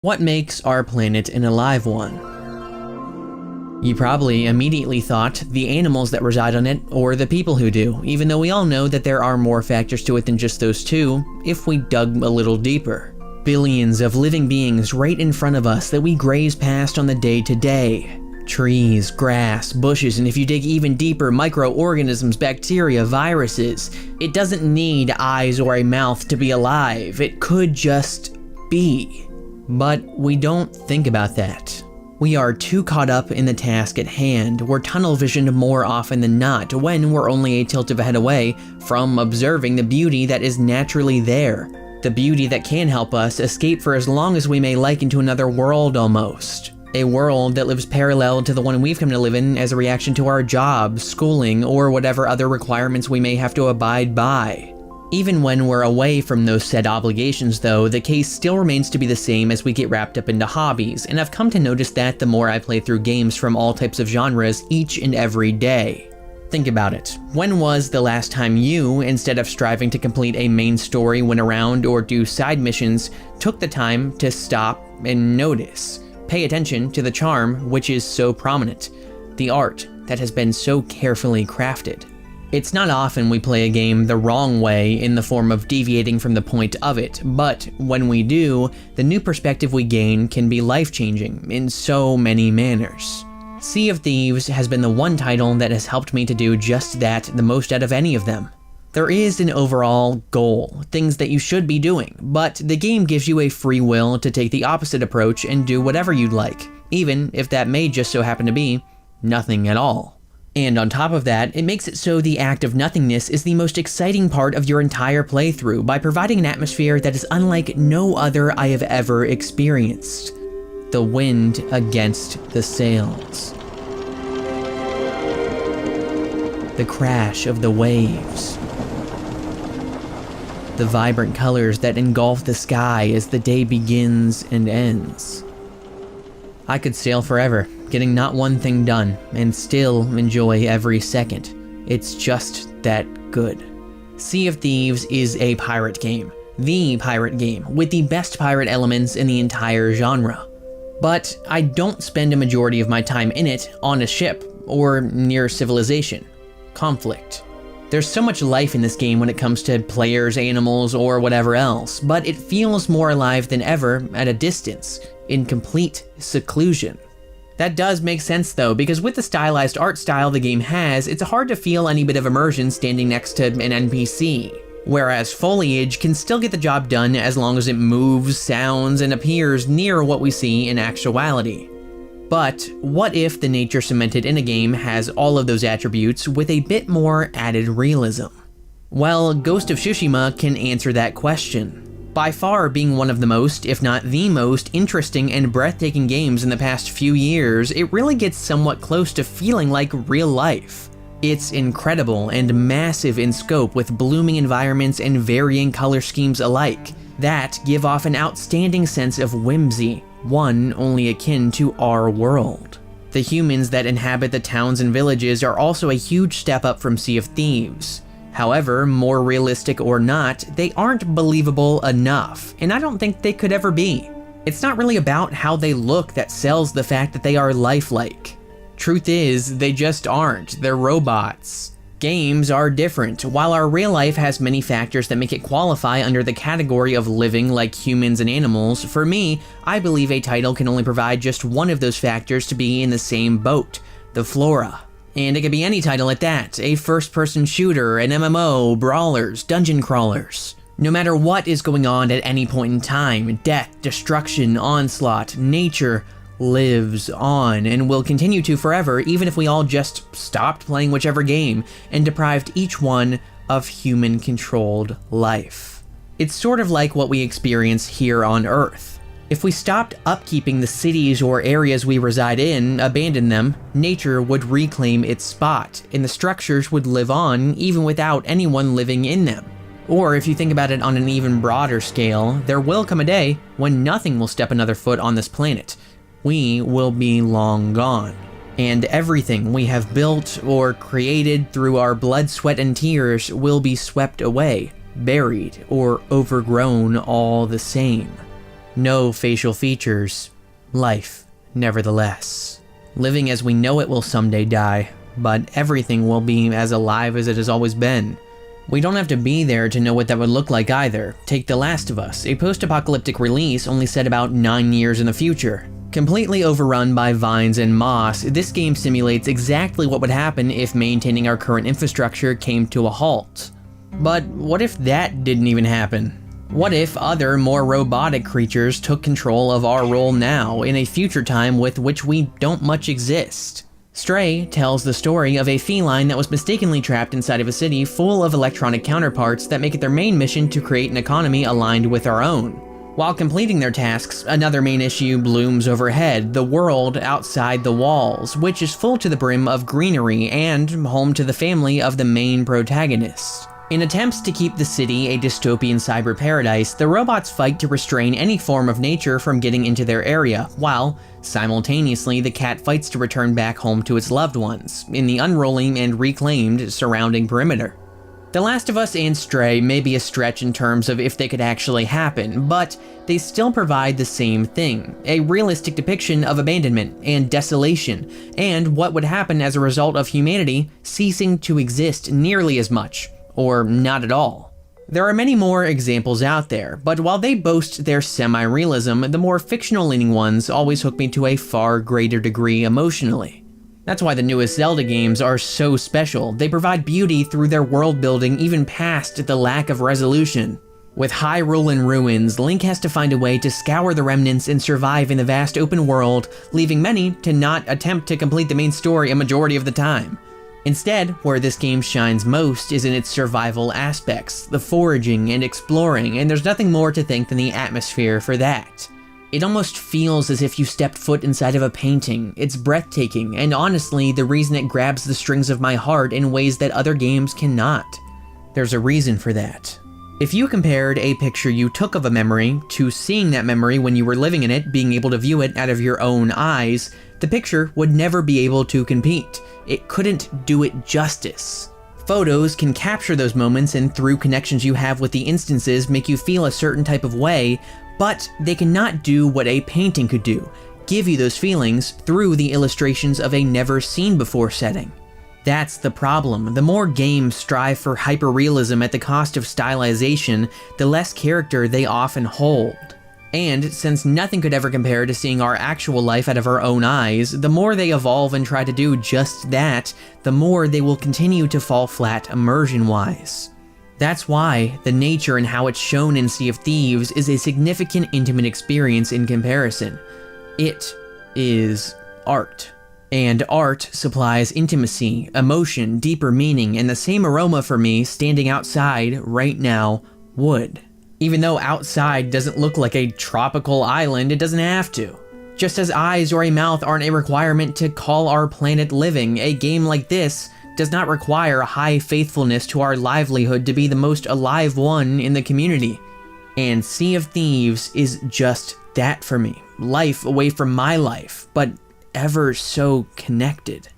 What makes our planet an alive one? You probably immediately thought the animals that reside on it or the people who do, even though we all know that there are more factors to it than just those two if we dug a little deeper. Billions of living beings right in front of us that we graze past on the day-to-day. Trees, grass, bushes, and if you dig even deeper, microorganisms, bacteria, viruses. It doesn't need eyes or a mouth to be alive. It could just be. But we don't think about that. We are too caught up in the task at hand. We're tunnel visioned more often than not when we're only a tilt of a head away from observing the beauty that is naturally there. The beauty that can help us escape for as long as we may like into another world almost. A world that lives parallel to the one we've come to live in as a reaction to our jobs, schooling, or whatever other requirements we may have to abide by. Even when we're away from those said obligations though, the case still remains to be the same as we get wrapped up into hobbies, and I've come to notice that the more I play through games from all types of genres each and every day. Think about it. When was the last time you, instead of striving to complete a main story, went around or do side missions, took the time to stop and notice? Pay attention to the charm which is so prominent, the art that has been so carefully crafted. It's not often we play a game the wrong way in the form of deviating from the point of it, but when we do, the new perspective we gain can be life-changing in so many manners. Sea of Thieves has been the one title that has helped me to do just that the most out of any of them. There is an overall goal, things that you should be doing, but the game gives you a free will to take the opposite approach and do whatever you'd like, even if that may just so happen to be nothing at all. And on top of that, it makes it so the act of nothingness is the most exciting part of your entire playthrough by providing an atmosphere that is unlike no other I have ever experienced. The wind against the sails. The crash of the waves. The vibrant colors that engulf the sky as the day begins and ends. I could sail forever, getting not one thing done, and still enjoy every second. It's just that good. Sea of Thieves is a pirate game. The pirate game, with the best pirate elements in the entire genre. But I don't spend a majority of my time in it on a ship, or near civilization. Conflict. There's so much life in this game when it comes to players, animals, or whatever else, but it feels more alive than ever at a distance, in complete seclusion. That does make sense though, because with the stylized art style the game has, it's hard to feel any bit of immersion standing next to an NPC. Whereas foliage can still get the job done as long as it moves, sounds, and appears near what we see in actuality. But what if the nature cemented in a game has all of those attributes with a bit more added realism? Well, Ghost of Tsushima can answer that question. By far being one of the most, if not the most, interesting and breathtaking games in the past few years, it really gets somewhat close to feeling like real life. It's incredible and massive in scope with blooming environments and varying color schemes alike that give off an outstanding sense of whimsy, one only akin to our world. The humans that inhabit the towns and villages are also a huge step up from Sea of Thieves. However, more realistic or not, they aren't believable enough, and I don't think they could ever be. It's not really about how they look that sells the fact that they are lifelike. Truth is, they just aren't, they're robots. Games are different. While our real life has many factors that make it qualify under the category of living like humans and animals, for me, I believe a title can only provide just one of those factors to be in the same boat, the flora. And it could be any title at that, a first-person shooter, an MMO, brawlers, dungeon crawlers. No matter what is going on at any point in time, death, destruction, onslaught, nature lives on and will continue to forever, even if we all just stopped playing whichever game and deprived each one of human-controlled life. It's sort of like what we experience here on Earth. If we stopped upkeeping the cities or areas we reside in, abandoned them, nature would reclaim its spot, and the structures would live on even without anyone living in them. Or if you think about it on an even broader scale, there will come a day when nothing will step another foot on this planet. We will be long gone. And everything we have built or created through our blood, sweat, and tears will be swept away, buried, or overgrown all the same. No facial features. Life, nevertheless. Living as we know it will someday die, but everything will be as alive as it has always been. We don't have to be there to know what that would look like either. Take The Last of Us, a post-apocalyptic release only set about 9 years in the future. Completely overrun by vines and moss, this game simulates exactly what would happen if maintaining our current infrastructure came to a halt. But what if that didn't even happen? What if other, more robotic creatures took control of our role now, in a future time with which we don't much exist? Stray tells the story of a feline that was mistakenly trapped inside of a city full of electronic counterparts that make it their main mission to create an economy aligned with our own. While completing their tasks, another main issue blooms overhead, the world outside the walls, which is full to the brim of greenery and home to the family of the main protagonist. In attempts to keep the city a dystopian cyber paradise, the robots fight to restrain any form of nature from getting into their area, while, simultaneously, the cat fights to return back home to its loved ones, in the unrolling and reclaimed surrounding perimeter. The Last of Us and Stray may be a stretch in terms of if they could actually happen, but they still provide the same thing, a realistic depiction of abandonment and desolation, and what would happen as a result of humanity ceasing to exist nearly as much, or not at all. There are many more examples out there, but while they boast their semi-realism, the more fictional-leaning ones always hook me to a far greater degree emotionally. That's why the newest Zelda games are so special. They provide beauty through their world building even past the lack of resolution. With Hyrule in ruins, Link has to find a way to scour the remnants and survive in the vast open world, leaving many to not attempt to complete the main story a majority of the time. Instead, where this game shines most is in its survival aspects, the foraging and exploring, and there's nothing more to thank than the atmosphere for that. It almost feels as if you stepped foot inside of a painting. It's breathtaking, and honestly, the reason it grabs the strings of my heart in ways that other games cannot. There's a reason for that. If you compared a picture you took of a memory to seeing that memory when you were living in it, being able to view it out of your own eyes, the picture would never be able to compete. It couldn't do it justice. Photos can capture those moments and through connections you have with the instances make you feel a certain type of way, but they cannot do what a painting could do, give you those feelings through the illustrations of a never-seen-before setting. That's the problem. The more games strive for hyperrealism at the cost of stylization, the less character they often hold. And since nothing could ever compare to seeing our actual life out of our own eyes, the more they evolve and try to do just that, the more they will continue to fall flat immersion-wise. That's why the nature and how it's shown in Sea of Thieves is a significant intimate experience in comparison. It is art. And art supplies intimacy, emotion, deeper meaning, and the same aroma for me standing outside right now would. Even though outside doesn't look like a tropical island, it doesn't have to. Just as eyes or a mouth aren't a requirement to call our planet living, a game like this does not require high faithfulness to our livelihood to be the most alive one in the community. And Sea of Thieves is just that for me. Life away from my life, but ever so connected.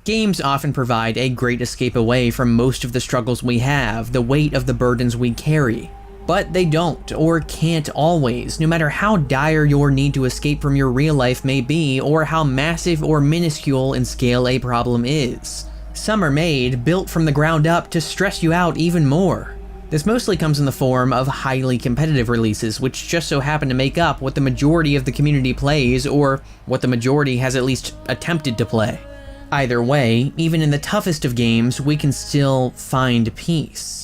Games often provide a great escape away from most of the struggles we have, the weight of the burdens we carry. But they don't, or can't always, no matter how dire your need to escape from your real life may be, or how massive or minuscule in scale a problem is. Some are made, built from the ground up to stress you out even more. This mostly comes in the form of highly competitive releases, which just so happen to make up what the majority of the community plays, or what the majority has at least attempted to play. Either way, even in the toughest of games, we can still find peace.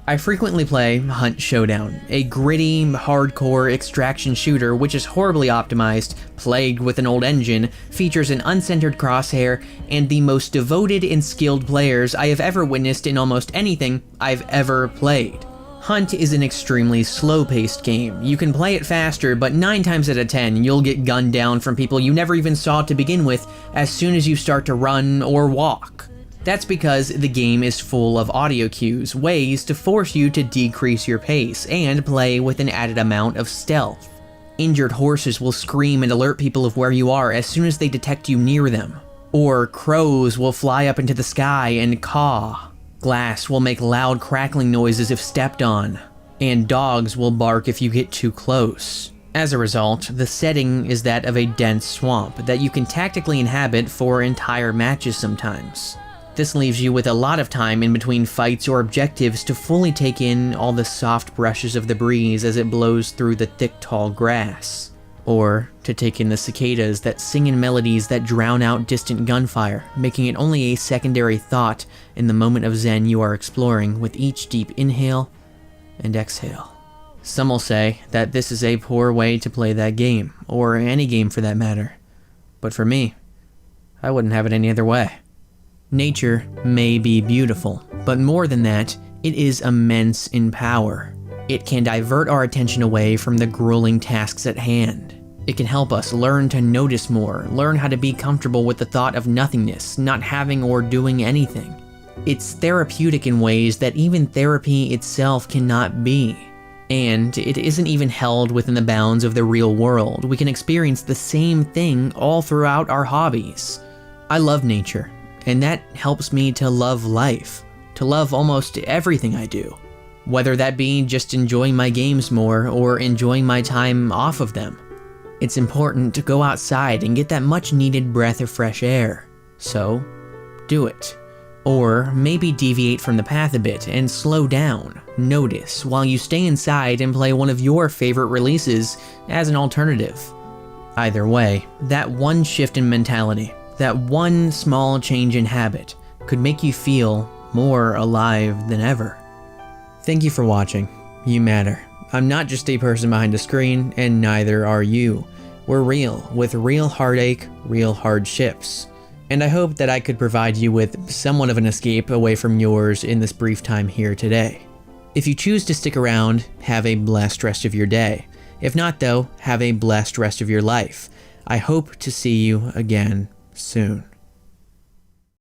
I frequently play Hunt Showdown, a gritty, hardcore extraction shooter which is horribly optimized, plagued with an old engine, features an uncentered crosshair, and the most devoted and skilled players I have ever witnessed in almost anything I've ever played. Hunt is an extremely slow-paced game. You can play it faster, but 9 times out of 10 you'll get gunned down from people you never even saw to begin with as soon as you start to run or walk. That's because the game is full of audio cues, ways to force you to decrease your pace, and play with an added amount of stealth. Injured horses will scream and alert people of where you are as soon as they detect you near them. Or crows will fly up into the sky and caw. Glass will make loud crackling noises if stepped on. And dogs will bark if you get too close. As a result, the setting is that of a dense swamp that you can tactically inhabit for entire matches sometimes. This leaves you with a lot of time in between fights or objectives to fully take in all the soft brushes of the breeze as it blows through the thick, tall grass. Or to take in the cicadas that sing in melodies that drown out distant gunfire, making it only a secondary thought in the moment of zen you are exploring with each deep inhale and exhale. Some will say that this is a poor way to play that game, or any game for that matter. But for me, I wouldn't have it any other way. Nature may be beautiful, but more than that, it is immense in power. It can divert our attention away from the grueling tasks at hand. It can help us learn to notice more, learn how to be comfortable with the thought of nothingness, not having or doing anything. It's therapeutic in ways that even therapy itself cannot be. And it isn't even held within the bounds of the real world. We can experience the same thing all throughout our hobbies. I love nature, and that helps me to love life, to love almost everything I do. Whether that be just enjoying my games more or enjoying my time off of them. It's important to go outside and get that much needed breath of fresh air. So, do it. Or maybe deviate from the path a bit and slow down, notice, while you stay inside and play one of your favorite releases as an alternative. Either way, that one shift in mentality, that one small change in habit, could make you feel more alive than ever. Thank you for watching. You matter. I'm not just a person behind a screen, and neither are you. We're real, with real heartache, real hardships. And I hope that I could provide you with somewhat of an escape away from yours in this brief time here today. If you choose to stick around, have a blessed rest of your day. If not though, have a blessed rest of your life. I hope to see you again soon.